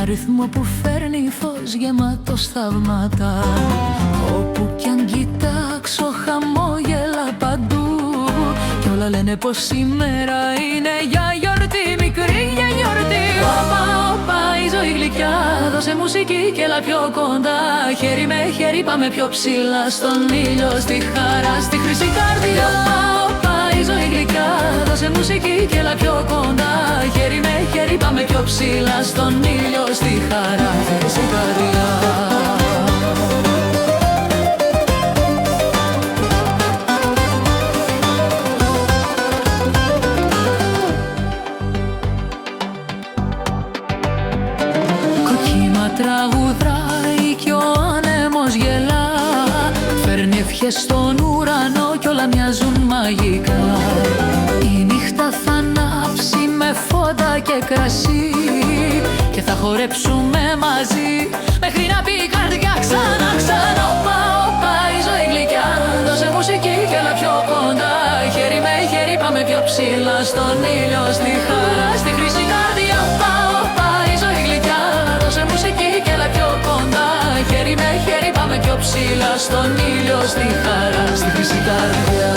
ρυθμό που φέρνει φως γεμάτος θαύματα. Όπου κι αν κοιτάξω χαμόγελα παντού, κι όλα λένε πως σήμερα είναι για γιορτή, μικρή για γιορτή. Όπα, όπα, η ζωή γλυκιά, δώσε μουσική και έλα πιο κοντά. Χέρι με χέρι πάμε πιο ψηλά, στον ήλιο, στη χαρά, στη χρυσή καρδιά. Όπα, όπα, η ζωή γλυκιά, δώσε μουσική και έλα πιο κοντά. Χέρι με χέρι πάμε πιο ψηλά, στον ήλιο, στη χαρά, στη χρυσή καρδιά. Τραγουδάει κι ο άνεμος γελά, φέρνει ευχές στον ουρανό κι όλα μοιάζουν μαγικά. Η νύχτα θα ανάψει με φώτα και κρασί, και θα χορέψουμε μαζί μέχρι να πει η καρδιά ξανά, ξανά. Όπα, όπα, η ζωή γλυκιά, δώσε μουσική και έλα πιο κοντά. Χέρι με χέρι πάμε πιο ψηλά, στον ήλιο, στη χαρά, στη χρυσή καρδιά. Όπα, όπα, η ζωή γλυκιά, δώσε μουσική και έλα πιο κοντά. Χέρι με χέρι πάμε πιο ψηλά, στον ήλιο, στη χαρά, στη χρυσή καρδιά.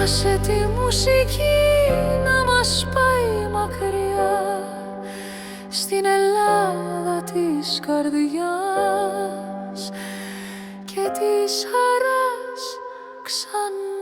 Άσε τη μουσική να μας πάει μακριά, στην Ελλάδα της καρδιάς και της χαράς ξανά.